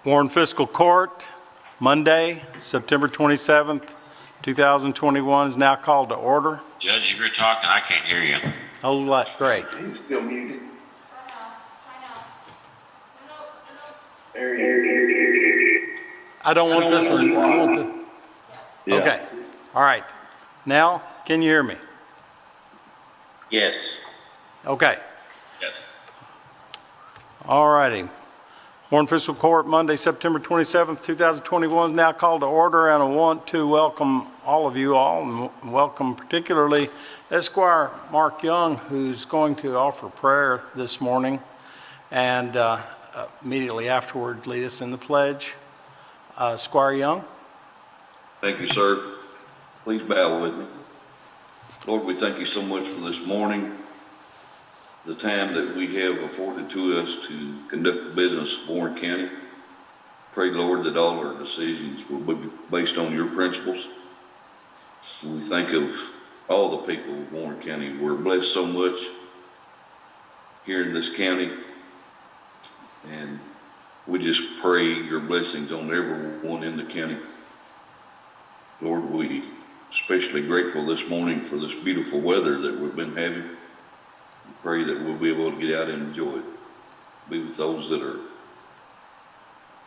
Warren Fiscal Court, Monday, September 27th, 2021 is now called to order. Judge, if you're talking, I can't hear you. Oh, great. He's still muted. There he is. I don't want this one. Yeah. Okay. All right. Now, can you hear me? Yes. Okay. Yes. All righty. Warren Fiscal Court, Monday, September 27th, 2021 is now called to order, and I want to welcome all of you all, and welcome particularly Esquire Mark Young, who's going to offer prayer this morning, and immediately afterward lead us in the pledge. Esquire Young. Thank you, sir. Please bow with me. Lord, we thank you so much for this morning, the time that we have afforded to us to conduct the business of Warren County. Pray, Lord, that all our decisions will be based on your principles. And we think of all the people of Warren County. We're blessed so much here in this county, and we just pray your blessings on everyone in the county. Lord, we especially grateful this morning for this beautiful weather that we've been having. We pray that we'll be able to get out and enjoy it. Be with those that are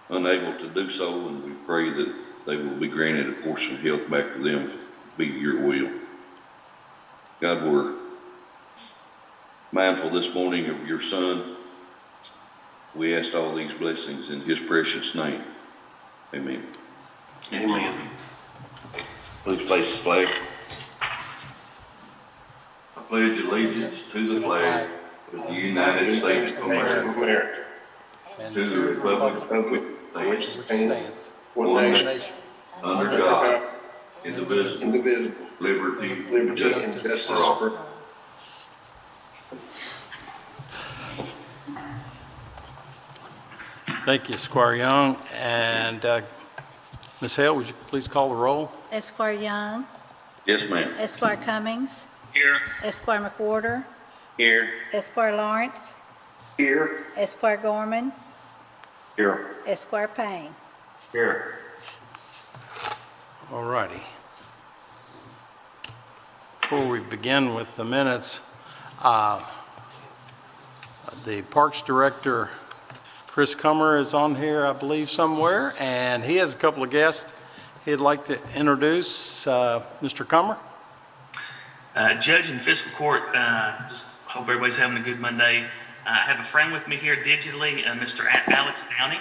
unable to do so, and we pray that they will be granted a portion of health back to them to be your will. God, we're mindful this morning of your Son. We ask all these blessings in his precious name. Amen. Amen. Please face the flag. I pledge allegiance to the flag of the United States of America, to the republic For which it stands, one one nation, nation, under God, indivisible, indivisible, liberty, liberty and justice for all. Thank you, Esquire Young. And Ms. Hale, would you please call the roll? Esquire Young, Yes, ma'am. Esquire Cummings, Here. Esquire McWhorter, Here. Esquire Lawrence, Here. Esquire Gorman, Here. Esquire Payne. Here. All righty. Before we begin with the minutes, the Parks Director, Chris Comer, is on here, I believe, somewhere, and he has a couple of guests he'd like to introduce. Mr. Comer? Judge and Fiscal Court, just hope everybody's having a good Monday. I have a friend with me here digitally, Mr. Alex Downing.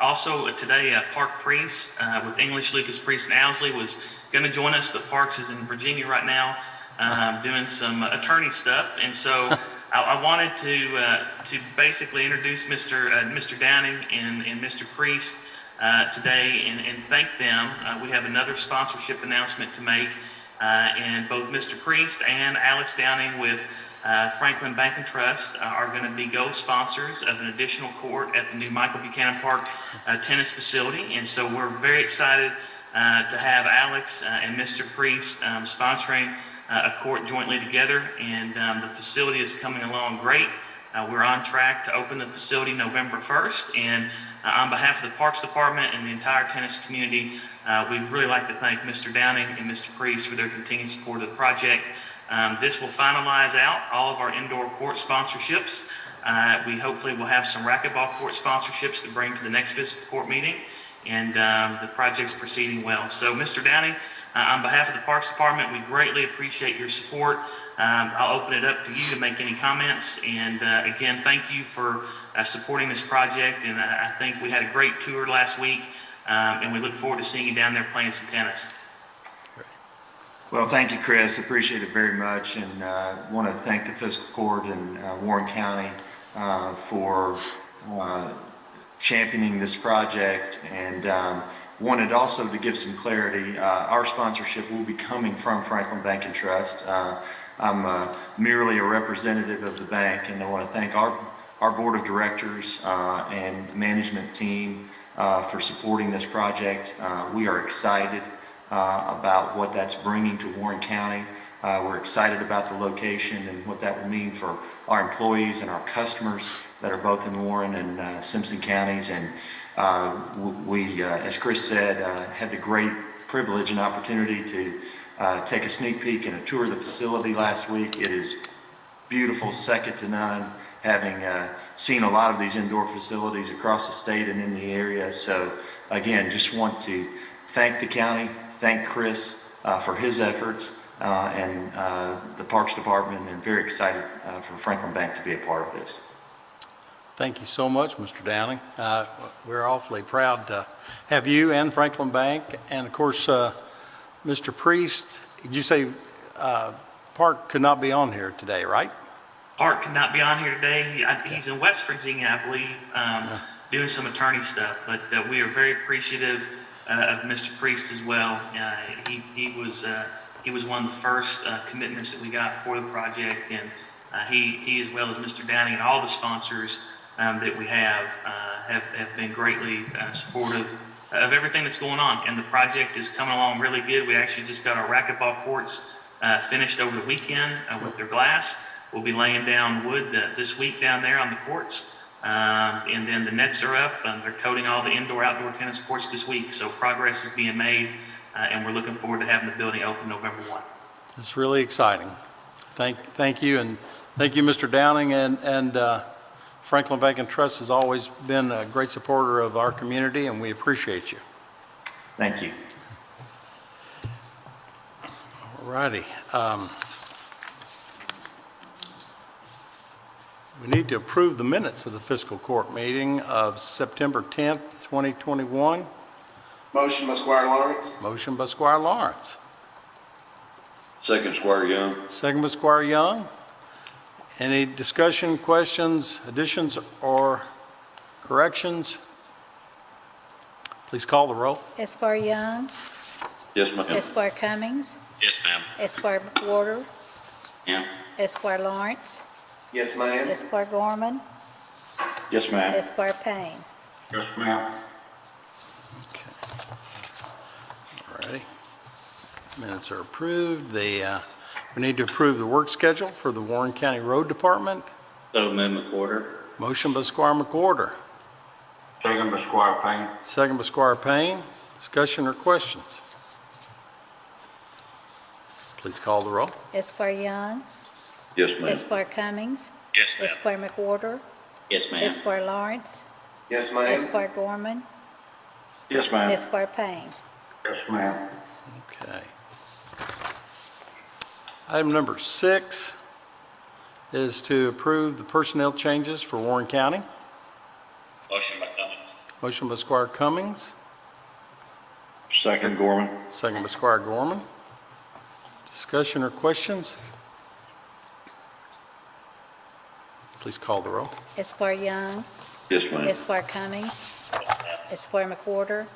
Also today, Park Priest with English Lucas Priest and Owsley was going to join us, but Parks is in Virginia right now doing some attorney stuff, and so I wanted to basically introduce Mr. Downing and Mr. Priest today and thank them. We have another sponsorship announcement to make, and both Mr. Priest and Alex Downing with Franklin Bank and Trust are going to be gold sponsors of an additional court at the new Michael Buchanan Park tennis facility, and so we're very excited to have Alex and Mr. Priest sponsoring a court jointly together, and the facility is coming along great. We're on track to open the facility November 1st, and on behalf of the Parks Department and the entire tennis community, we'd really like to thank Mr. Downing and Mr. Priest for their continued support of the project. This will finalize out all of our indoor court sponsorships. We hopefully will have some racquetball court sponsorships to bring to the next fiscal court meeting, and the project's proceeding well. So, Mr. Downing, on behalf of the Parks Department, we greatly appreciate your support. I'll open it up to you to make any comments. And again, thank you for supporting this project. And I think we had a great tour last week, and we look forward to seeing you down there playing some tennis. Well, thank you, Chris. Appreciate it very much, and want to thank the Fiscal Court and Warren County for championing this project, and wanted also to give some clarity. Our sponsorship will be coming from Franklin Bank and Trust. I'm merely a representative of the bank, and I want to thank our board of directors and management team for supporting this project. We are excited about what that's bringing to Warren County. We're excited about the location and what that will mean for our employees and our customers that are both in Warren and Simpson counties. And we, as Chris said, had the great privilege and opportunity to take a sneak peek and a tour of the facility last week. It is beautiful, second to none, having seen a lot of these indoor facilities across the state and in the area. So again, just want to thank the county, thank Chris for his efforts and the Parks Department, and very excited for Franklin Bank to be a part of this. Thank you so much, Mr. Downing. We're awfully proud to have you and Franklin Bank. And of course, Mr. Priest, did you say Park could not be on here today, right? Art could not be on here today. He's in West Virginia, I believe, doing some attorney stuff. But we are very appreciative of Mr. Priest as well. He was one of the first commitments that we got for the project, and he as well as Mr. Downing and all the sponsors that we have been greatly supportive of everything that's going on. And the project is coming along really good. We actually just got our racquetball courts finished over the weekend with their glass. We'll be laying down wood this week down there on the courts. And then the nets are up, and they're coating all the indoor-outdoor tennis courts this week. So progress is being made, and we're looking forward to having the building open November 1. It's really exciting. Thank you, and thank you, Mr. Downing, and Franklin Bank and Trust has always been a great supporter of our community, and we appreciate you. Thank you. All righty. We need to approve the minutes of the fiscal court meeting of September 10th, 2021. Motion by Squire Lawrence. Motion by Squire Lawrence. Second, Squire Young. Second by Squire Young. Any discussion, questions, additions, or corrections? Please call the roll. Esquire Young, Yes, ma'am. Esquire Cummings, Yes, ma'am. Esquire McWhorter, Yeah. Esquire Lawrence, Yes, ma'am. Esquire Gorman, Yes, ma'am. Esquire Payne. Yes, ma'am. Okay. All righty. Minutes are approved. We need to approve the work schedule for the Warren County Road Department. So amendment quarter. Motion by Squire McWhorter. Second by Squire Payne. Second by Squire Payne. Discussion or questions? Please call the roll. Esquire Young, Yes, ma'am. Esquire Cummings, Yes, ma'am. Esquire McWhorter, Yes, Esquire Lawrence, Yes, ma'am. Esquire Gorman, Yes, ma'am. Esquire Payne. Yes, ma'am. Okay. Item number 6 is to approve the personnel changes for Warren County. Motion by Cummings. Motion by Squire Cummings, Second, Gorman. second by Squire Gorman. Discussion or questions? Please call the roll. Esquire Young, Yes, ma'am. Esquire Cummings, Esquire McWhorter,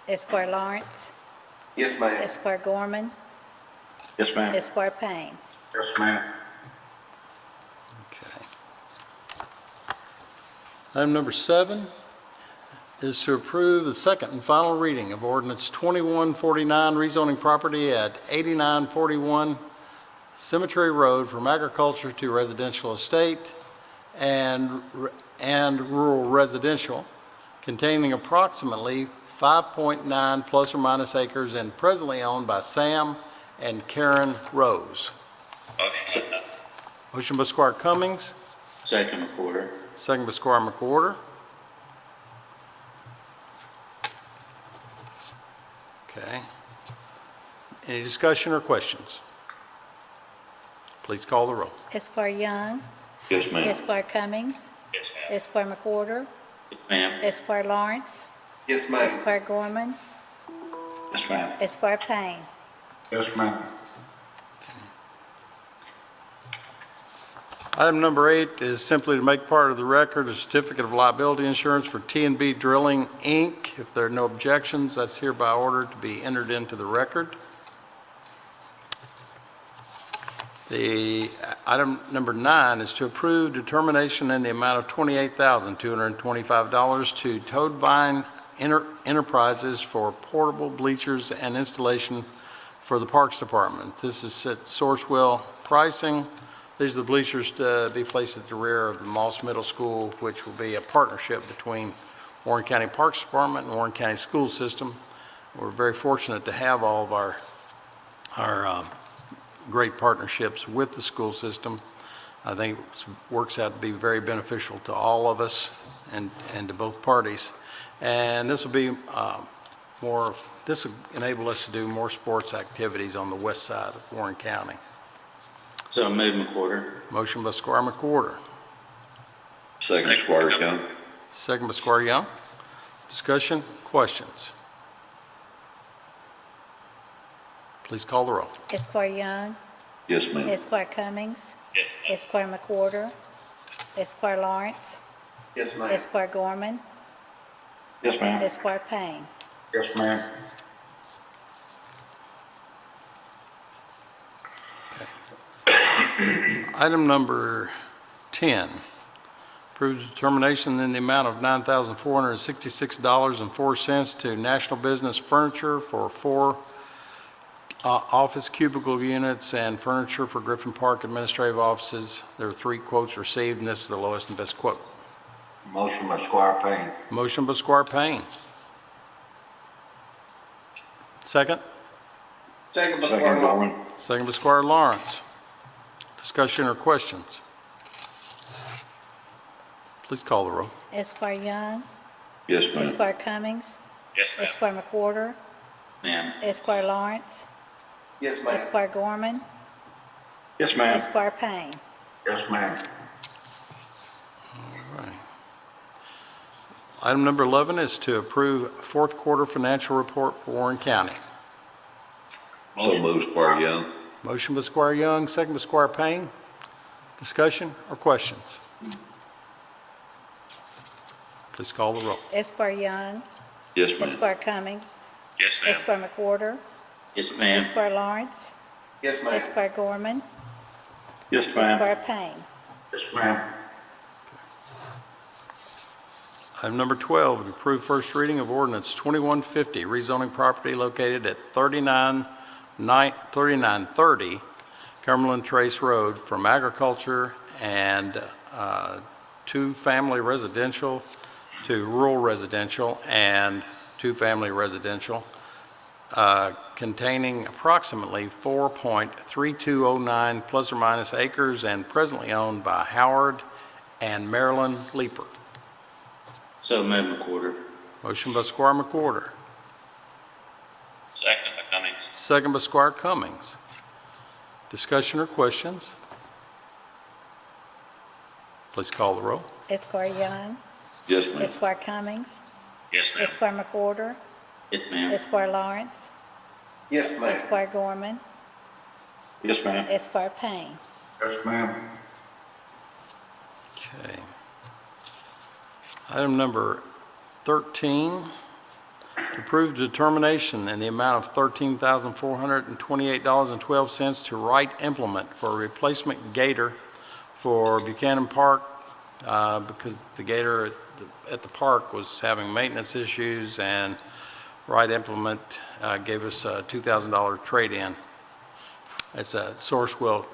Esquire Lawrence, Yes, ma'am. Esquire Gorman, Yes, ma'am. Esquire Payne. Yes, ma'am. Okay. Item number 7 is to approve the second and final reading of ordinance 2149, rezoning property at 8941 Cemetery Road from agriculture to residential estate and rural residential, containing approximately 5.9 plus or minus acres and presently owned by Sam and Karen Rose. Motion by Cummings. Motion by Squire Cummings, Second quarter. second by Squire McWhorter. Okay. Any discussion or questions? Please call the roll. Esquire Young, Yes, ma'am. Esquire Cummings, Yes, ma'am. Esquire McWhorter, Yes, ma'am. Esquire Lawrence, Yes, ma'am. Esquire Gorman, Yes, ma'am. Esquire Payne. Yes, ma'am. Item number 8 is simply to make part of the record a certificate of liability insurance for T&B Drilling, Inc. If there are no objections, that's hereby ordered to be entered into the record. The item number 9 is to approve determination in the amount of $28,225 to Toadvine Enterprises for portable bleachers and installation for the Parks Department. This is at Sourcewell pricing. These are the bleachers to be placed at the rear of the Moss Middle School, which will be a partnership between Warren County Parks Department and Warren County School System. We're very fortunate to have all of our great partnerships with the school system. I think it works out to be very beneficial to all of us and to both parties. And this will be this will enable us to do more sports activities on the west side of Warren County. So move McWhorter. Motion by Squire McWhorter, Second, Squire Young. second by Squire Young. Discussion, questions? Please call the roll. Esquire Young. Yes, ma'am. Esquire Cummings. Yes, ma'am. Esquire McWhorter. Esquire Lawrence. Yes, ma'am. Esquire Gorman. Yes, ma'am. Esquire Payne. Yes, ma'am. Item number 10, approves determination in the amount of $9,466.04 to National Business Furniture for 4 office cubicle units and furniture for Griffin Park administrative offices. There are 3 quotes received, and this is the lowest and best quote. Motion by Squire Payne. Motion by Squire Payne. Second? Second by Squire Gorman. Second by Squire Lawrence. Discussion or questions? Please call the roll. Esquire Young. Yes, ma'am. Esquire Cummings. Yes, ma'am. Esquire McWhorter. Ma'am. Esquire Lawrence. Yes, Esquire Gorman. Yes, Esquire Payne. Yes, ma'am. Item number 11 is to approve fourth quarter financial report for Warren County. So moved, Squire Young. Motion by Squire Young, second by Squire Payne. Discussion or questions? Please call the roll. Esquire Young. Yes, ma'am. Esquire Cummings. Yes, ma'am. Esquire McWhorter. Yes, ma'am. Esquire Lawrence. Yes, Esquire Gorman. Yes, Esquire Payne. Yes, ma'am. Item number 12, to approve first reading of ordinance 2150, rezoning property located at 3930 Cumberland Trace Road from agriculture and two-family residential to rural residential and two-family residential, containing approximately 4.3209 plus or minus acres and presently owned by Howard and Marilyn Leeper. So move McWhorter. Motion by Squire McWhorter, Second by Cummings. second by Squire Cummings. Discussion or questions? Please call the roll. Esquire Young. Yes, ma'am. Esquire Cummings. Yes, ma'am. Esquire McWhorter. Yes, ma'am. Esquire Lawrence. Yes, Esquire Gorman. Yes, ma'am. Esquire Payne. Yes, ma'am. Okay. Item number 13, to approve determination in the amount of $13,428.12 to Wright Implement for a replacement gator for Buchanan Park, because the gator at the park was having maintenance issues, and Wright Implement gave us a $2,000 trade-in. It's a Sourcewell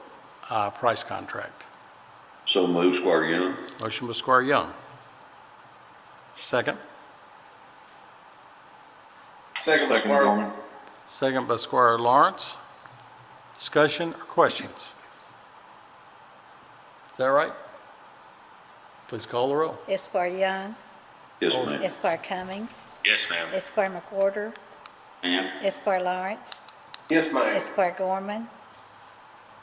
price contract. So moved, Squire Young. Motion by Squire Young. Second. Second by Squire Gorman. Second by Squire Lawrence. Discussion or questions? Is that right? Please call the roll. Esquire Young. Yes, ma'am. Esquire Cummings. Yes, ma'am. Esquire McWhorter. Ma'am. Esquire Lawrence. Yes, ma'am. Esquire Gorman.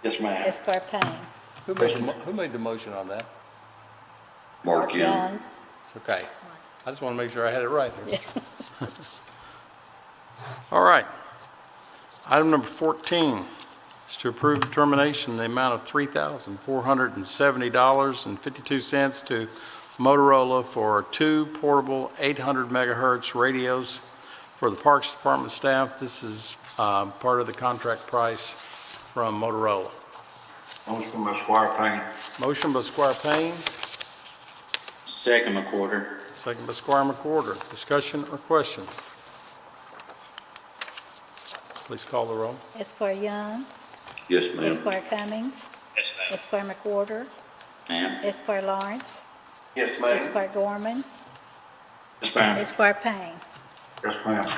Yes, ma'am. Esquire Payne. Who made the motion on that? Mark Young. Okay. I just want to make sure I had it right here. All right. Item number 14 is to approve determination in the amount of $3,470.52 to Motorola for 2 portable 800 megahertz radios for the Parks Department staff. This is part of the contract price from Motorola. Motion by Squire Payne. Motion by Squire Payne, Second McWhorter. second by Squire McWhorter. Discussion or questions? Please call the roll. Esquire Young. Yes, ma'am. Esquire Cummings. Yes, ma'am. Esquire McWhorter, Ma'am. Esquire Lawrence, Yes, Esquire Gorman, Yes, ma'am. Esquire Payne. Yes, ma'am.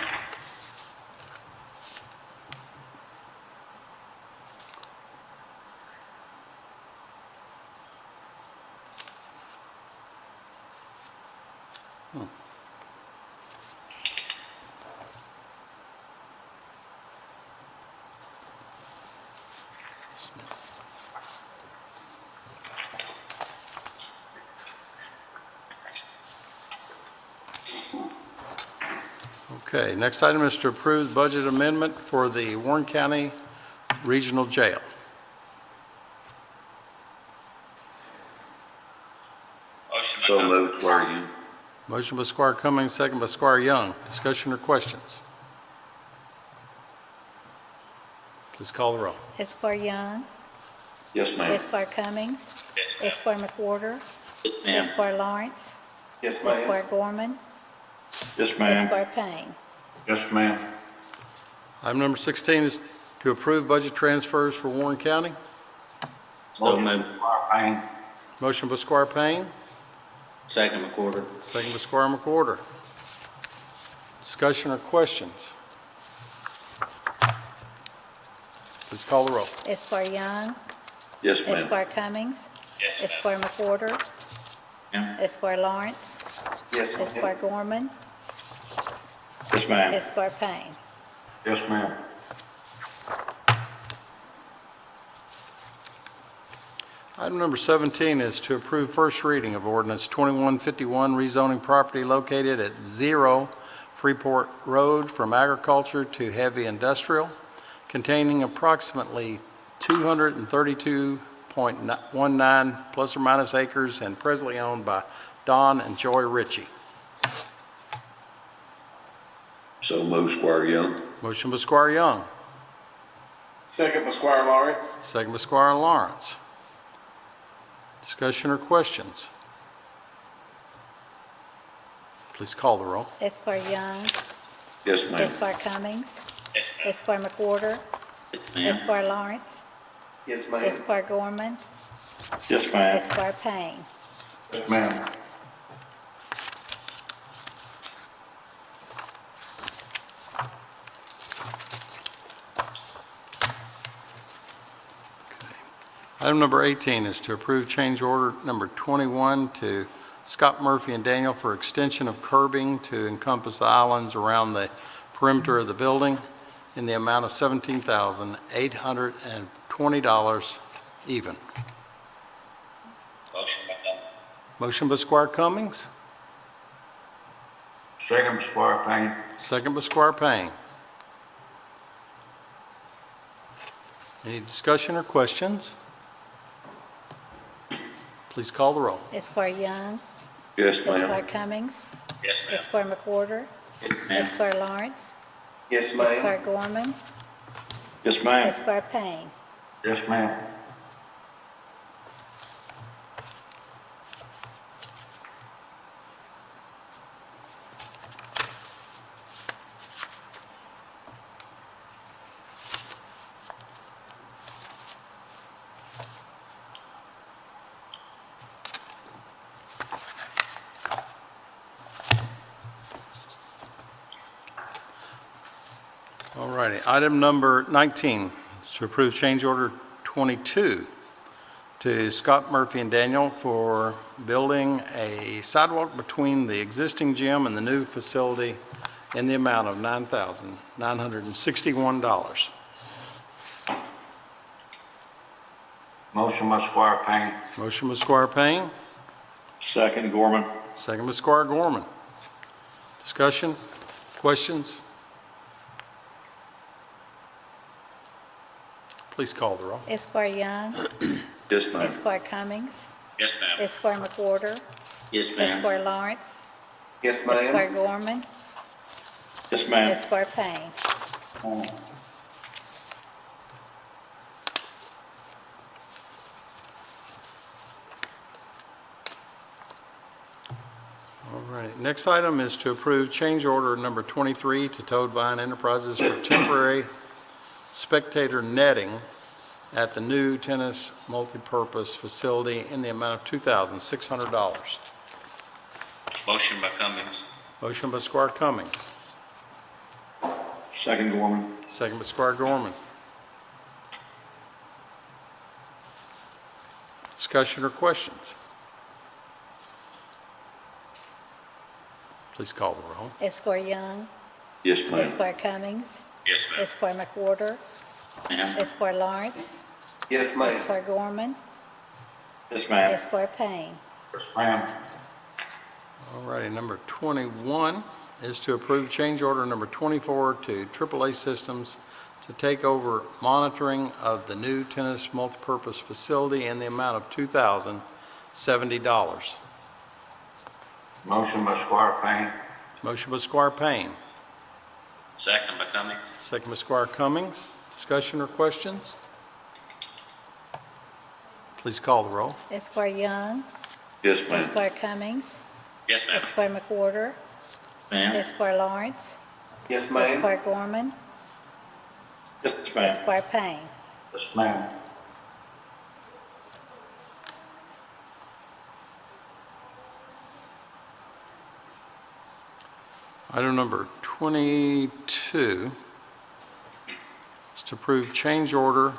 Okay, next item is to approve budget amendment for the Warren County Regional Jail. Motion by So Cummings. moved, Squire Young. Motion by Squire Cummings, second by Squire Young. Discussion or questions? Please call the roll. Esquire Young, Yes, ma'am. Esquire Cummings, Yes, ma'am. Esquire McWhorter, Yes, ma'am. Esquire Lawrence, Yes, Esquire Gorman, Yes, Esquire Payne. Yes, ma'am. Item number 16 is to approve budget transfers for Warren County. So moved. Squire Payne. Motion by Squire Payne, Second McWhorter. second by Squire McWhorter. Discussion or questions? Please call the roll. Esquire Young, Yes, ma'am. Esquire Cummings, Yes, ma'am. Esquire McWhorter, Ma'am. Esquire Lawrence, Yes, Esquire Gorman, Yes, ma'am. Esquire Payne. Yes, ma'am. Item number 17 is to approve first reading of ordinance 2151, rezoning property located at 0 Freeport Road from agriculture to heavy industrial, containing approximately 232.19 plus or minus acres and presently owned by Don and Joy Ritchie. So moved, Squire Young. Motion by Squire Young, Second by Squire Lawrence. second by Squire Lawrence. Discussion or questions? Please call the roll. Esquire Young, Yes, ma'am. Esquire Cummings, Yes, ma'am. Esquire McWhorter, Esquire Lawrence, Yes, Esquire Gorman, Yes, ma'am. Esquire Payne. Yes, ma'am. Item number 18 is to approve change order number 21 to Scott Murphy and Daniel for extension of curbing to encompass the islands around the perimeter of the building in the amount of $17,820 even. Motion by Cummings. Motion by Squire Cummings, Second by Squire Payne. second by Squire Payne. Any discussion or questions? Please call the roll. Esquire Young, Yes, Esquire ma'am. Cummings, Yes, ma'am. Esquire McWhorter, Yes, Esquire Lawrence, Yes, Esquire Gorman, Yes, ma'am. Esquire Payne. Yes, ma'am. All righty, item number 19 is to approve change order 22 to Scott Murphy and Daniel for building a sidewalk between the existing gym and the new facility in the amount of $9,961. Motion by Squire Payne. Motion by Squire Payne, Second Gorman. second by Squire Gorman. Discussion, questions? Please call the roll. Esquire Young, Yes, ma'am. Esquire Cummings, Yes, ma'am. Esquire McWhorter, Yes, Esquire Lawrence, Yes, Esquire Gorman, Yes, ma'am. Esquire Payne. All right, next item is to approve change order number 23 to Toad Vine Enterprises for temporary spectator netting at the new tennis multipurpose facility in the amount of $2,600. Motion by Cummings. Motion by Squire Cummings, Second, Gorman. second by Squire Gorman. Discussion or questions? Please call the roll. Esquire Young. Yes, ma'am. Esquire Cummings. Yes, ma'am. Esquire McWhorter. Esquire Lawrence. Yes, Esquire Gorman. Yes, ma'am. Esquire Payne. Yes, ma'am. All righty, number 21 is to approve change order number 24 to AAA Systems to take over monitoring of the new tennis multipurpose facility in the amount of $2,070. Motion by Squire Payne. Motion by Squire Payne, Second by Cummings. second by Squire Cummings. Discussion or questions? Please call the roll. Esquire Young. Yes, ma'am. Esquire Cummings. Yes, ma'am. Esquire McWhorter. Ma'am. Esquire Lawrence. Yes, Esquire Gorman. Yes, Esquire Payne. Yes, ma'am. Item number 22 is to approve change order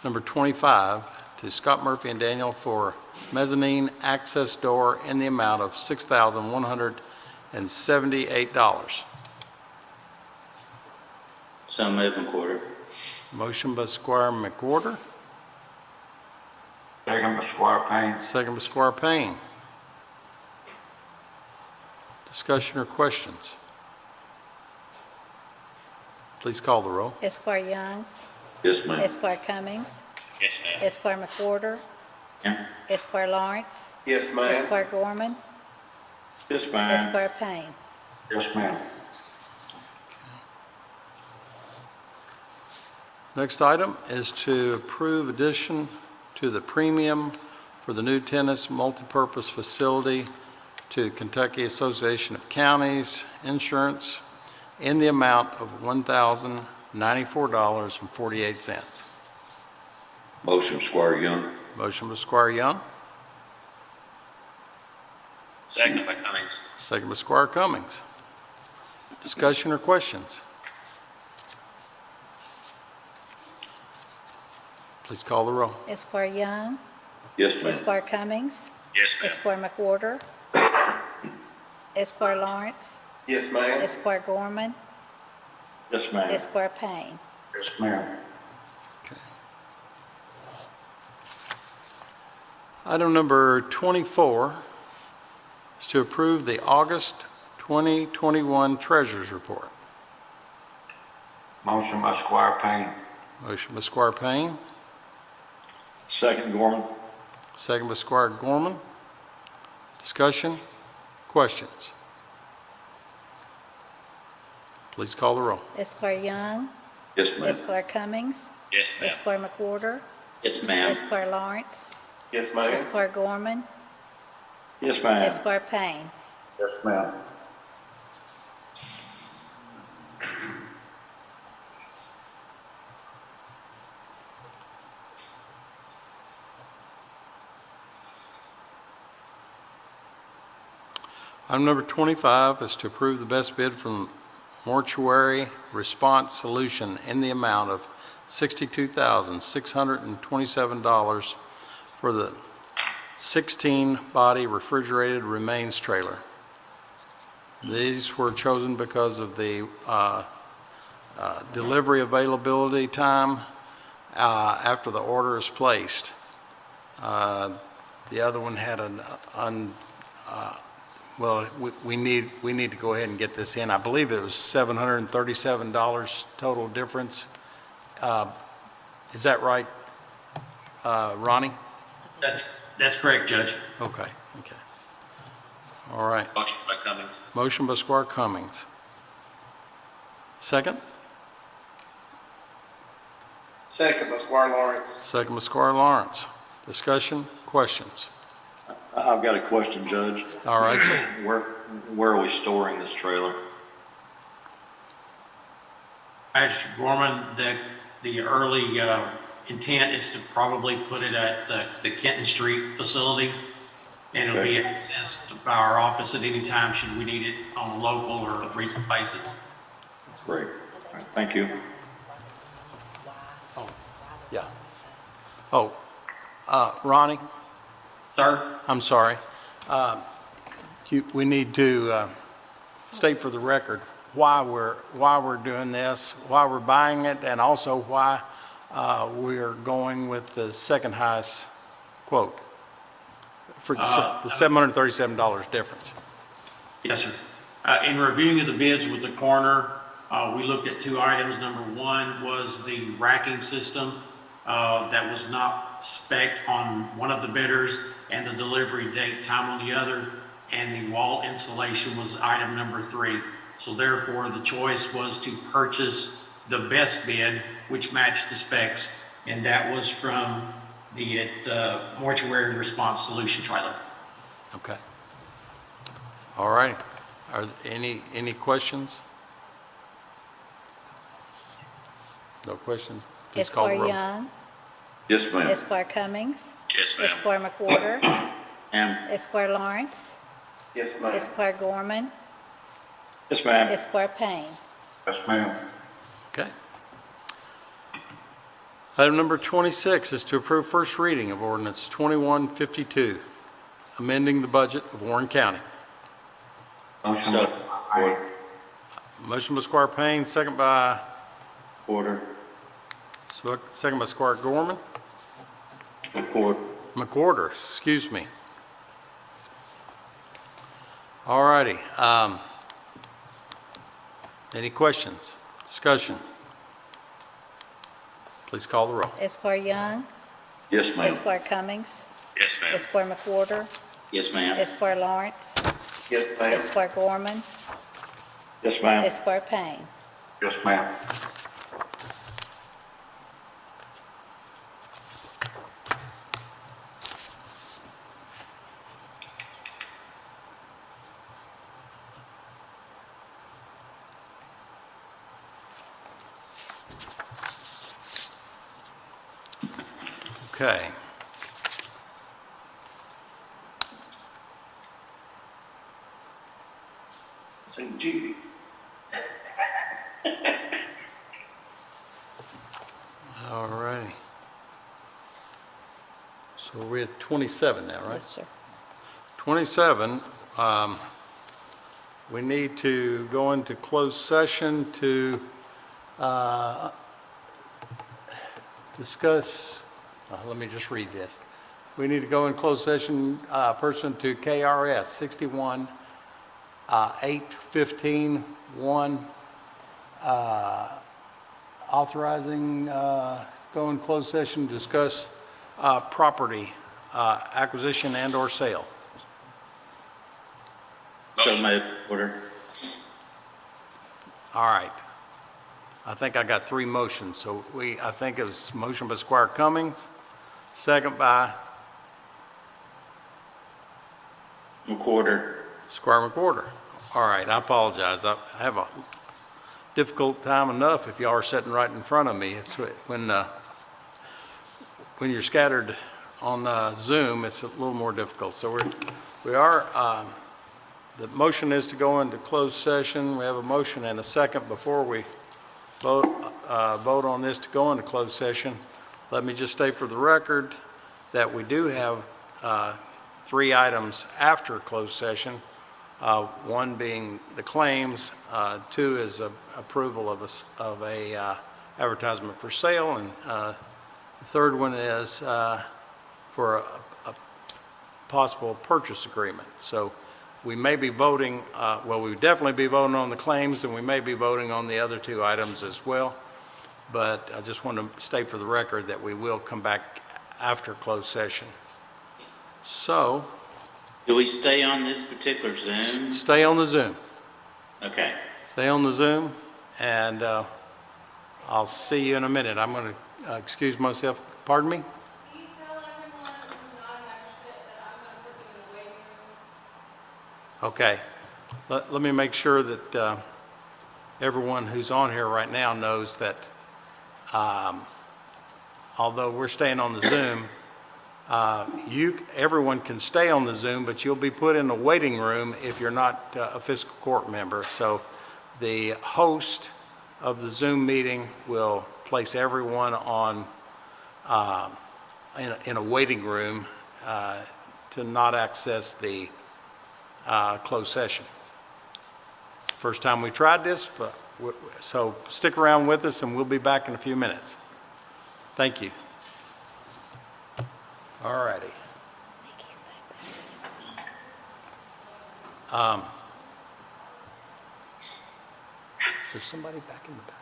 number 25 to Scott Murphy and Daniel for mezzanine access door in the amount of $6,178. So move McWhorter. Motion by Squire McWhorter, Second by Squire Payne. second by Squire Payne. Discussion or questions? Please call the roll. Esquire Young. Yes, ma'am. Esquire Cummings. Yes, ma'am. Esquire McWhorter. Yeah. Esquire Lawrence. Yes, Esquire Gorman. Yes, ma'am. Esquire Payne. Yes, ma'am. Next item is to approve addition to the premium for the new tennis multipurpose facility to Kentucky Association of Counties Insurance in the amount of $1,094.48. Motion, Squire Young. Motion by Squire Young, Second by Cummings. second by Squire Cummings. Discussion or questions? Please call the roll. Esquire Young. Yes, ma'am. Esquire Cummings. Yes, ma'am. Esquire McWhorter. Esquire Lawrence. Yes, ma'am. Esquire Gorman. Yes, ma'am. Esquire Payne. Yes, ma'am. Item number 24 is to approve the August 2021 Treasurers Report. Motion by Squire Payne. Motion by Squire Payne, Second, Gorman. second by Squire Gorman. Discussion, questions? Please call the roll. Esquire Young. Yes, ma'am. Esquire Cummings. Yes, ma'am. Esquire McWhorter. Yes, ma'am. Esquire Lawrence. Yes, ma'am. Esquire Gorman. Yes, ma'am. Esquire Payne. Yes, ma'am. Item number 25 is to approve the best bid from Mortuary Response Solution in the amount of $62,627 for the 16-body refrigerated remains trailer. These were chosen because of the delivery availability time after the order is placed. The other one had well, we need to go ahead and get this in. I believe it was $737 total difference. Is that right, Ronnie? That's correct, Judge. Okay. All right. Motion by Cummings. Motion by Squire Cummings. Second? Second by Squire Lawrence. Second by Squire Lawrence. Discussion, questions? I've got a question, Judge. All right, sir. Where are we storing this trailer? Mr. Gorman, the early intent is to probably put it at the Kenton Street facility. And it'll be accessed by our office at any time should we need it on a local or a regional basis. Great. All right, thank you. Yeah. Oh, Ronnie, Sir? I'm sorry. We need to state for the record why we're doing this, why we're buying it, and also why we're going with the second highest quote for the $737 difference. Yes, sir. In reviewing of the bids with the coroner, we looked at two items. Number one was the racking system that was not spec'd on one of the bidders and the delivery date time on the other, and the wall insulation was item number 3. So therefore, the choice was to purchase the best bid, which matched the specs, and that was from the mortuary response solution trailer. Okay. All right. Are there any questions? No questions? Please call the Esquire roll. Young, Yes, ma'am. Esquire Cummings, Yes, ma'am. Esquire McWhorter, Ma'am. Esquire Lawrence, Yes, Esquire Gorman, Yes, ma'am. Esquire Payne. Yes, ma'am. Okay. Item number 26 is to approve first reading of ordinance 2152, amending the budget of Warren County. So, order. Motion by Squire Payne, second by Order. Squire Gorman. Record. McWhorter, excuse me. All righty. Any questions? Discussion? Please call the roll. Esquire Young, Yes, ma'am. Esquire Cummings, Yes, ma'am. Esquire McWhorter, Yes, ma'am. Esquire Lawrence, Yes, Esquire Gorman, Yes, ma'am. Esquire Payne. Yes, ma'am. Okay. St. Judy. All righty. So we're at 27 now, right? Yes, sir. 27, we need to go into closed session to discuss, let me just read this. We need to go in closed session pursuant to KRS 61 815-1, authorizing go in closed session to discuss property acquisition and/or sale. So Motion. moved. Order. All right. I think I got 3 motions, so I think it was motion by Squire Cummings, second by Recorder. Squire McWhorter. All right, I apologize. I have a difficult time enough if y'all are sitting right in front of me. It's when you're scattered on Zoom, it's a little more difficult. So the motion is to go into closed session. We have a motion and a second. Before we vote on this to go into closed session, let me just state for the record that we do have 3 items after closed session, one being the claims, 2 is approval of a advertisement for sale, and the third one is for a possible purchase agreement. So we may be voting, well, we would definitely be voting on the claims, and we may be voting on the other 2 items as well. But I just want to state for the record that we will come back after closed session. So, Do we stay on this particular Zoom? stay on the Zoom. Okay. Stay on the Zoom, and I'll see you in a minute. I'm going to excuse myself. Pardon me? Can you tell everyone who's not a magistrate that I'm gonna put them in the waiting room? Okay. Let me make sure that everyone who's on here right now knows that although we're staying on the Zoom, everyone can stay on the Zoom, but you'll be put in the waiting room if you're not a fiscal court member. So the host of the Zoom meeting will place everyone on, in a waiting room to not access the closed session. First time we tried this, but so stick around with us and we'll be back in a few minutes. Thank you. All righty. Is there somebody back in the back?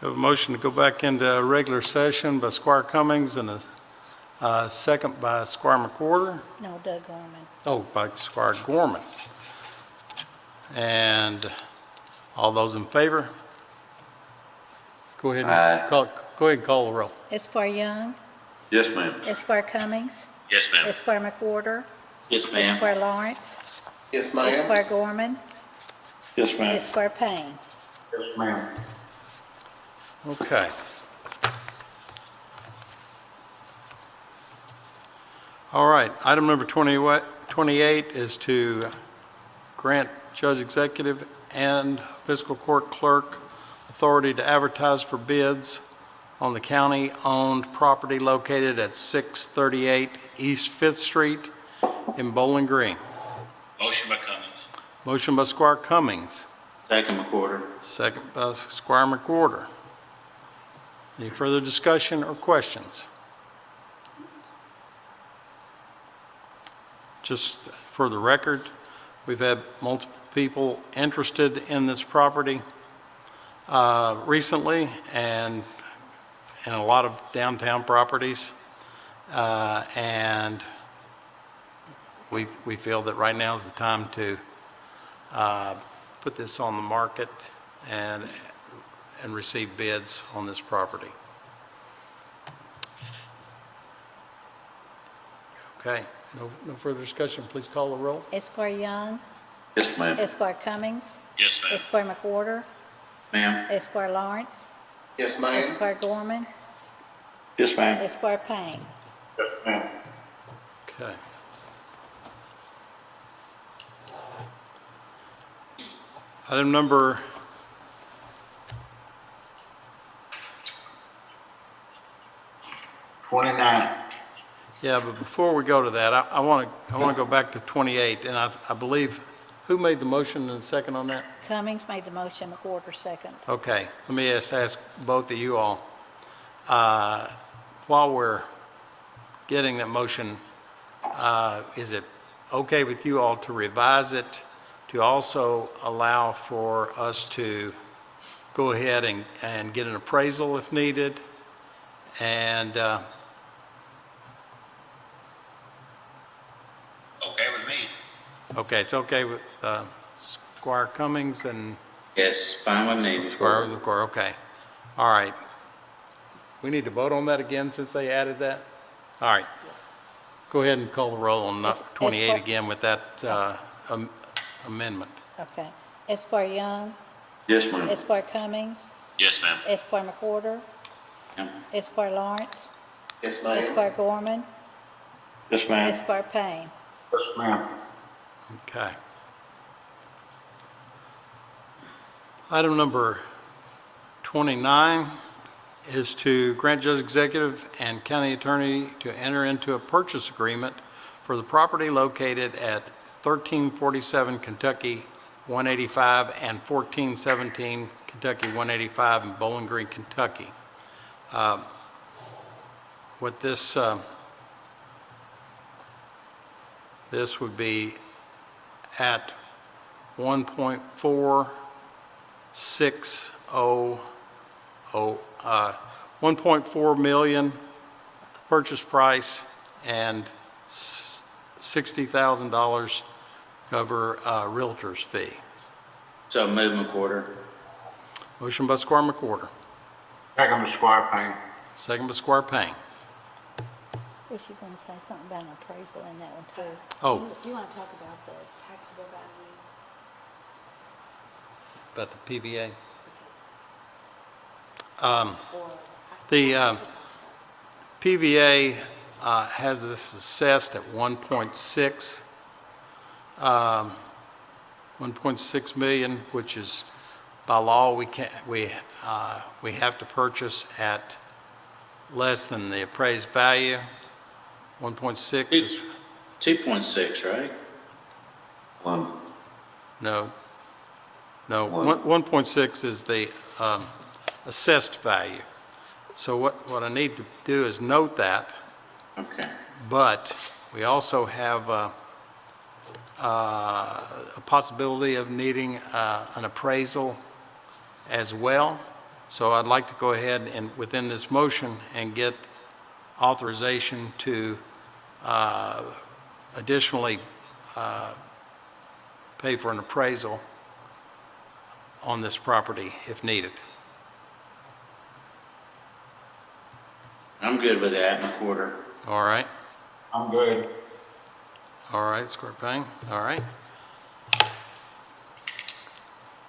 We have a motion to go back into regular session by Squire Cummings and a second by Squire McWhorter. No, Doug Gorman. Oh, by Squire Gorman. And all those in favor? Go ahead and call the roll. Esquire Young, Yes, ma'am. Esquire Cummings, Yes, ma'am. Esquire McWhorter, Yes, ma'am. Esquire Lawrence, Yes, Esquire Gorman, Yes, ma'am. Esquire Payne. Yes, ma'am. Okay. All right, item number 28 is to grant Judge Executive and Fiscal Court Clerk authority to advertise for bids on the county-owned property located at 638 East 5th Street in Bowling Green. Motion by Cummings. Motion by Squire Cummings, Second McWhorter. second by Squire McWhorter. Any further discussion or questions? Just for the record, we've had multiple people interested in this property recently and a lot of downtown properties. And we feel that right now is the time to put this on the market and receive bids on this property. Okay, no further discussion. Please call the roll. Esquire Young, Yes, ma'am. Esquire Cummings, Yes, ma'am. Esquire McWhorter, Ma'am. Esquire Lawrence, Yes, ma'am. Esquire Gorman, Yes, ma'am. Esquire Payne. Yes, ma'am. Okay. Item number 29. Yeah, but before we go to that, I want to go back to 28, and I believe, who made the motion and second on that? Cummings made the motion, McWhorter second. Okay, let me ask both of you all. While we're getting that motion, is it okay with you all to revise it to also allow for us to go ahead and get an appraisal if needed? And Okay with me. okay, it's okay with Squire Cummings and Yes, fine with me. Squire, okay. All right. We need to vote on that again since they added that? All right. Go ahead and call the roll on 28 again with that amendment. Okay. Esquire Young, Yes, ma'am. Esquire Cummings, Yes, ma'am. Esquire McWhorter, Yep. Esquire Lawrence, Yes, ma'am. Esquire Gorman, Yes, ma'am. Esquire Payne. Yes, ma'am. Okay. Item number 29 is to grant Judge Executive and County Attorney to enter into a purchase agreement for the property located at 1347 Kentucky 185 and 1417 Kentucky 185 in Bowling Green, Kentucky. What this would be at 1.4 million purchase price, and $60,000 cover realtor's fee. So move McWhorter. Motion by Squire McWhorter, Second by Squire Payne. second by Squire Payne. Was you gonna say something about an appraisal in that one too? Oh, Do you want to talk about the taxable value? about the PVA. Or The PVA has this assessed at 1.6, 1.6 million, which is by law we have to purchase at less than the appraised value. 1.6 is 2.6, right? One, no, One. 1.6 is the assessed value. So what I need to do is note that. Okay. But we also have a possibility of needing an appraisal as well. So I'd like to go ahead and, within this motion, and get authorization to additionally pay for an appraisal on this property if needed. I'm good with that, McWhorter. All right? I'm good. All right, Squire Payne, all right.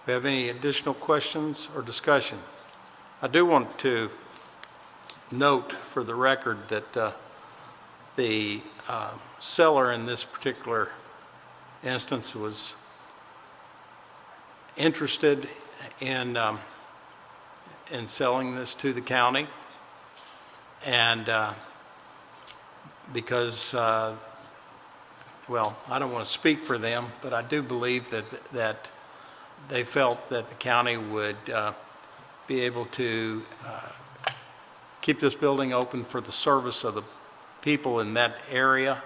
We have any additional questions or discussion? I do want to note for the record that the seller in this particular instance was interested in selling this to the county, and because well, I don't want to speak for them, but I do believe that they felt that the county would be able to keep this building open for the service of the people in that area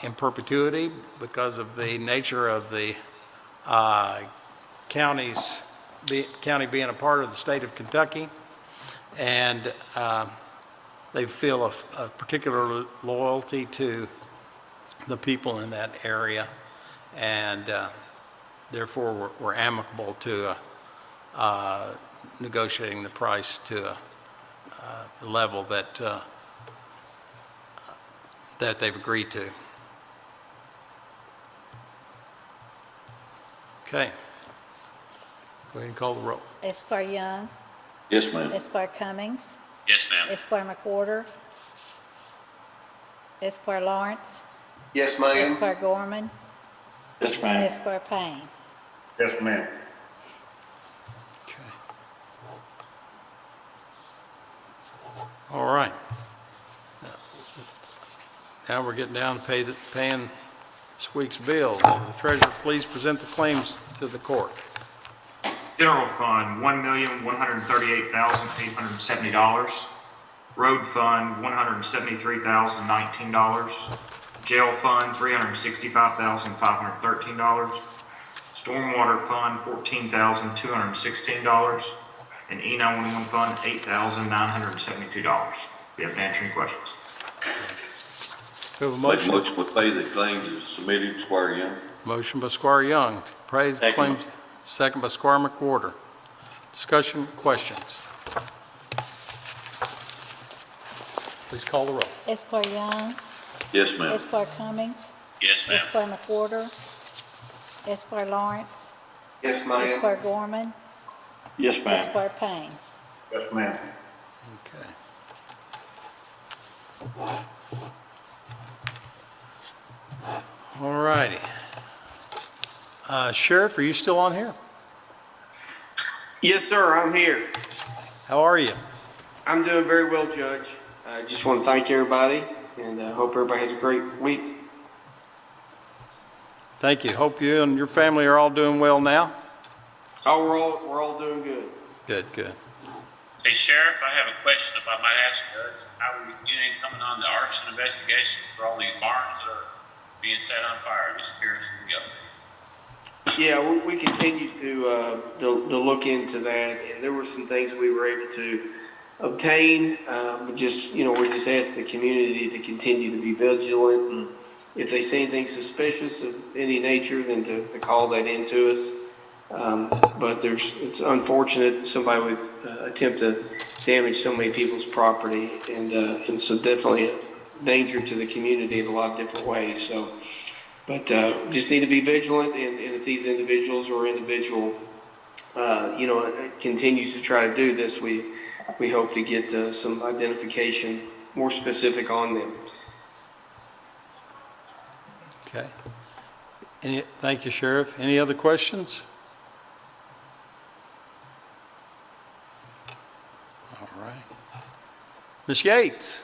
in perpetuity because of the nature of the county being a part of the state of Kentucky, and they feel a particular loyalty to the people in that area, and therefore we're amicable to negotiating the price to the level that that they've agreed to. Okay. Go ahead and call the roll. Esquire Young, yes, ma'am. Esquire Cummings, Yes, ma'am. Esquire McWhorter, Esquire Lawrence, Yes, ma'am. Esquire Gorman, Yes, ma'am. Esquire Payne. Yes, ma'am. Okay. All right. Now we're getting down to paying this week's bills. Will the treasurer please present the claims to the court? General Fund, $1,138,870. Road Fund, $173,019. Jail Fund, $365,513. Stormwater Fund, $14,216. And E911 Fund, $8,972. We have to answer any questions. We have a Make a motion. motion to pay the claims as submitted, Squire Young. Motion by Squire Young to praise the Second. claims. Second by Squire McWhorter. Discussion, questions? Please call the roll. Esquire Young, Yes, ma'am. Esquire Cummings, Yes, ma'am. Esquire McWhorter, Esquire Lawrence, Yes, Esquire Gorman, Yes, ma'am. Esquire Payne. Yes, ma'am. Okay. All righty. Sheriff, are you still on here? Yes, sir, I'm here. How are you? I'm doing very well, Judge. I just want to thank everybody and hope everybody has a great week. Thank you. Hope you and your family are all doing well now. Oh, we're all doing good. Good, good. Hey, Sheriff, I have a question if I might ask Judge. How are you getting coming on the arson investigation for all these barns that are being set on fire? Just curious to go. Yeah, we continue to look into that, and there were some things we were able to obtain. But just, we just ask the community to continue to be vigilant. And if they see anything suspicious of any nature, then to call that into us. But it's unfortunate that somebody would attempt to damage so many people's property, and so definitely a danger to the community in a lot of different ways. So, but just need to be vigilant, and if these individuals or individual, continues to try to do this, we hope to get some identification more specific on them. Okay. Thank you, Sheriff. Any other questions? All right. Ms. Yates?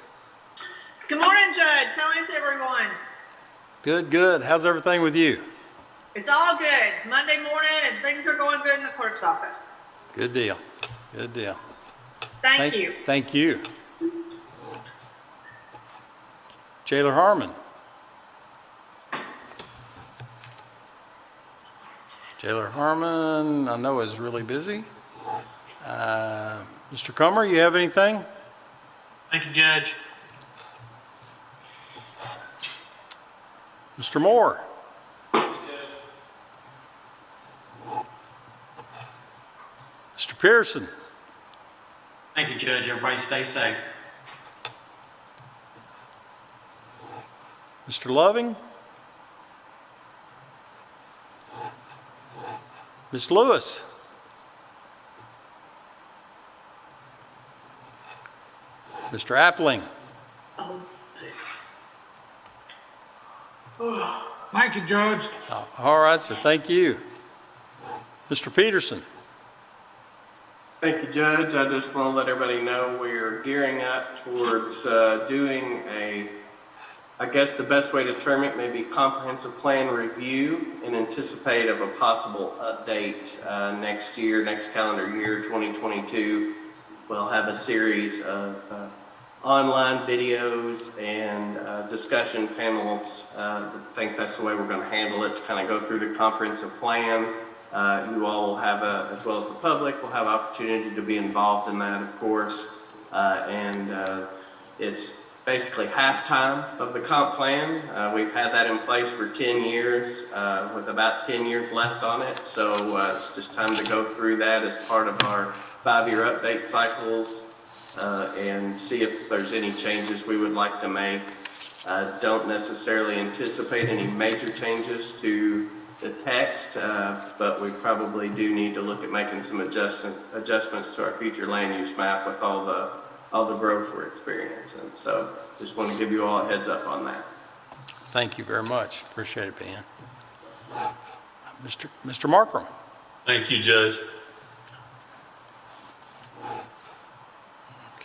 Good morning, Judge. How is everyone? Good, good. How's everything with you? It's all good. Monday morning and things are going good in the clerk's office. Good deal. Good deal. Thank you. Thank you. Jailer Harmon. Jailer Harmon, I know, is really busy. Mr. Comer, you have anything? Thank you, Judge. Mr. Moore? Mr. Pearson? Thank you, Judge. Everybody stay safe. Mr. Loving? Ms. Lewis? Mr. Appling? Thank you, Judge. All right, sir. Thank you. Mr. Peterson? Thank you, Judge. I just want to let everybody know we're gearing up towards doing I guess the best way to term it may be comprehensive plan review, and anticipate of a possible update next year, next calendar year, 2022. We'll have a series of online videos and discussion panels. I think that's the way we're going to handle it, to kind of go through the comprehensive plan. You all will have, as well as the public, will have opportunity to be involved in that, of course. It's basically halftime of the comp plan. We've had that in place for 10 years, with about 10 years left on it. So it's just time to go through that as part of our 5-year update cycles, and see if there's any changes we would like to make. Don't necessarily anticipate any major changes to the text, but we probably do need to look at making some adjustments to our future land use map with all the growth we're experiencing. So just want to give you all a heads up on that. Thank you very much. Appreciate it, Ben. Mr. Markram? Thank you, Judge.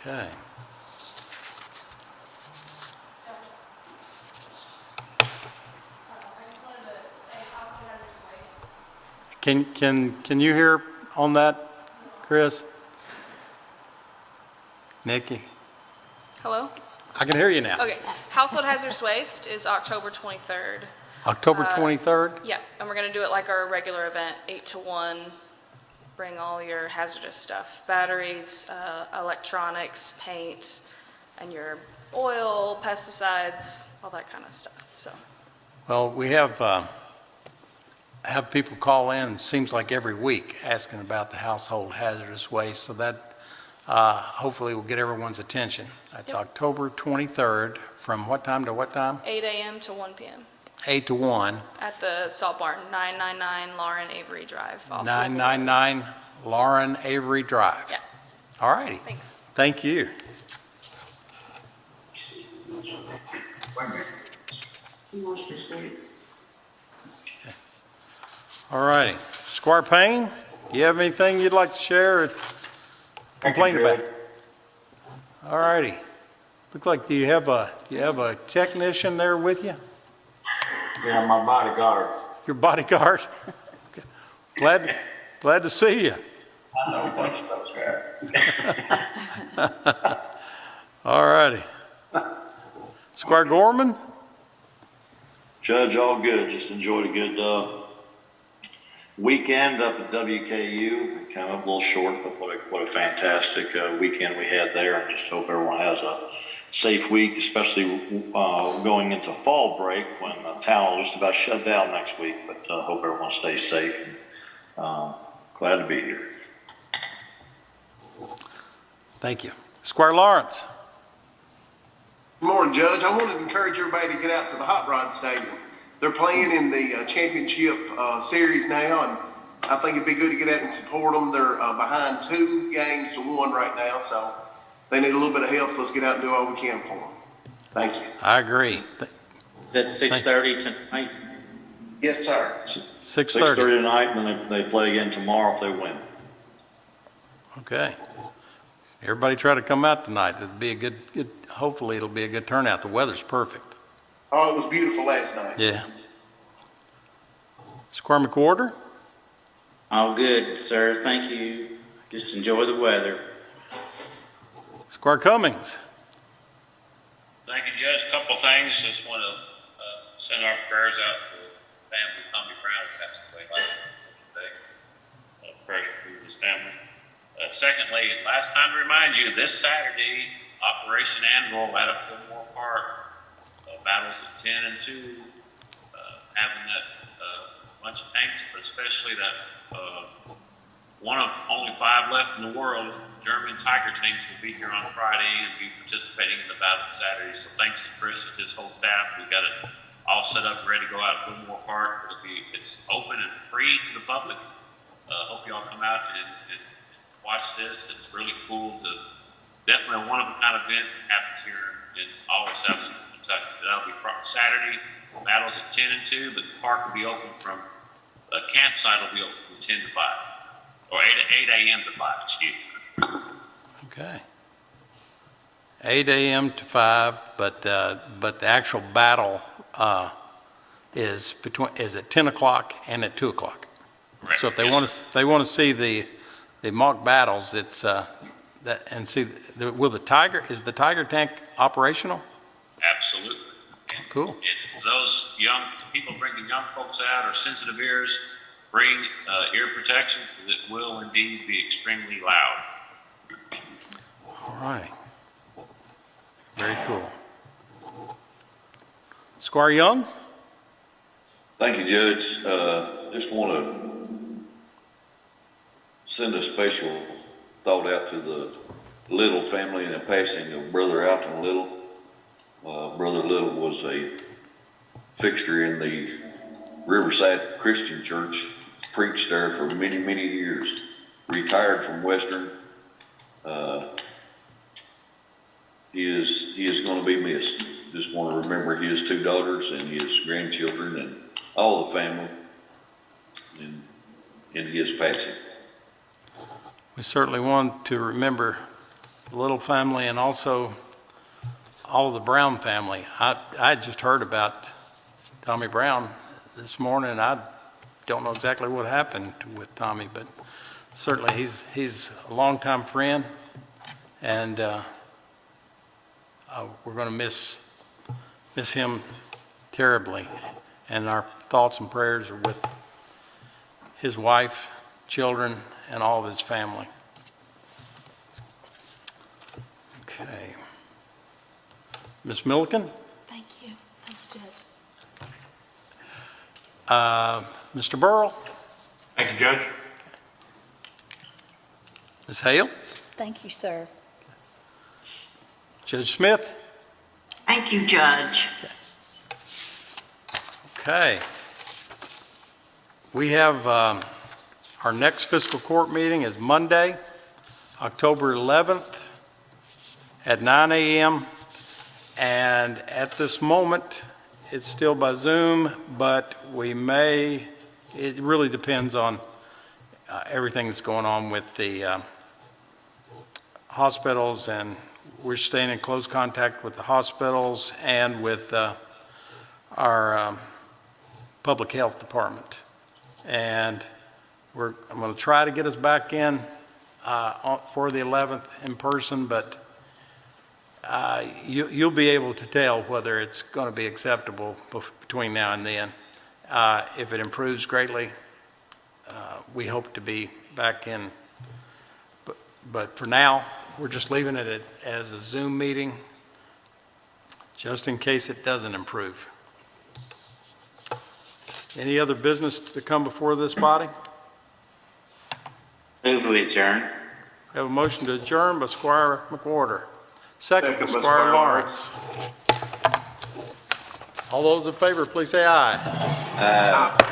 Okay. Can you hear on that, Chris? Nikki? Hello? I can hear you now. Okay. Household hazardous waste is October 23rd. October 23rd? Yeah, and we're going to do it like our regular event, 8 to 1. Bring all your hazardous stuff, batteries, electronics, paint, and your oil, pesticides, all that kind of stuff. So, Well, we have people call in, seems like every week, asking about the household hazardous waste, so that hopefully will get everyone's attention. That's October 23rd, from what time to what time? 8 a.m. to 1 p.m. 8 to 1. At the Salt Barn, 999 Lauren Avery Drive. 999 Lauren Avery Drive. Yeah. All righty. Thanks. Thank you. All righty. Squire Payne, you have anything you'd like to share or complain about? All righty. Look like you have a technician there with you? Yeah, my bodyguard. Your bodyguard? Glad to see you. I know a bunch of those guys. All righty. Squire Gorman? Judge, all good. Just enjoyed a good weekend up at WKU. Came up a little short, but what a fantastic weekend we had there. And just hope everyone has a safe week, especially going into fall break when the town will just about shut down next week. But hope everyone stays safe. And, glad to be here. Thank you. Squire Lawrence. Good morning, Judge. I wanted to encourage everybody to get out to the Hot Rod Stadium. They're playing in the championship series now, and I think it'd be good to get out and support them. They're behind 2-1 right now, so they need a little bit of help. So let's get out and do all we can for them. Thank you. I agree. That's 6:30 tonight. Yes, sir. 6:30 tonight, and then they play again tomorrow if they win. Okay. Everybody try to come out tonight. It'll be a good, hopefully it'll be a good turnout. The weather's perfect. Oh, it was beautiful last night. Yeah. Squire McWhorter? All good, sir. Thank you. Just enjoy the weather. Squire Cummings? Thank you, Judge. Couple things. Just want to send our prayers out to the family of Tommy Brown who passed away yesterday. Prayers for his family. Secondly, last time to remind you, this Saturday, Operation Anvil out of Fillmore Park, battles at 10 and 2, having that bunch of tanks, but especially that one of only 5 left in the world, German Tiger tanks, will be here on Friday and be participating in the battle Saturday. So thanks to Chris and his whole staff, we got it all set up, ready to go out to Fillmore Park. It's open and free to the public. Hope you all come out and watch this. It's really cool. Definitely a one-of-a-kind event happens here in all of South Central Kentucky. That'll be Saturday. Battles at 10 and 2, but the park will be open from, campsite will be open from 10 to 5, or 8 a.m. to 5, excuse me. Okay. 8 a.m. to 5, but the actual battle is at 10 o'clock and at 2 o'clock. Right. So if they Yes, want to see the mock battles, it's that, and see is the Tiger tank operational? Absolutely. And, Cool. And if those young people bringing young folks out or sensitive ears, bring ear protection because it will indeed be extremely loud. All right. Very cool. Squire Young? Thank you, Judge. Just want to send a special thought out to the Little family in the passing of Brother Alton Little. Brother Little was a fixture in the Riverside Christian Church, preached there for many, many years, retired from Western. He is going to be missed. Just want to remember his 2 daughters and his grandchildren and all the family in his passing. We certainly want to remember the Little family and also all of the Brown family. I just heard about Tommy Brown this morning. I don't know exactly what happened with Tommy, but certainly he's a longtime friend, and we're going to miss him terribly. And our thoughts and prayers are with his wife, children, and all of his family. Okay. Ms. Milliken? Thank you. Thank you, Judge. Mr. Burrell? Thank you, Judge. Ms. Hale? Thank you, sir. Judge Smith? Thank you, Judge. Okay. We have our next fiscal court meeting is Monday, October 11th at 9 a.m. And at this moment, it's still by Zoom, but it really depends on everything that's going on with the hospitals, and we're staying in close contact with the hospitals and with our public health department. And I'm going to try to get us back in for the 11th in person, but you'll be able to tell whether it's going to be acceptable between now and then. If it improves greatly, we hope to be back in. But for now, we're just leaving it as a Zoom meeting, just in case it doesn't improve. Any other business to come before this body? Move we adjourn. We have a motion to adjourn by Squire McWhorter. Second by Second by Squire Squire Lawrence. All those in favor, please say aye. Aye.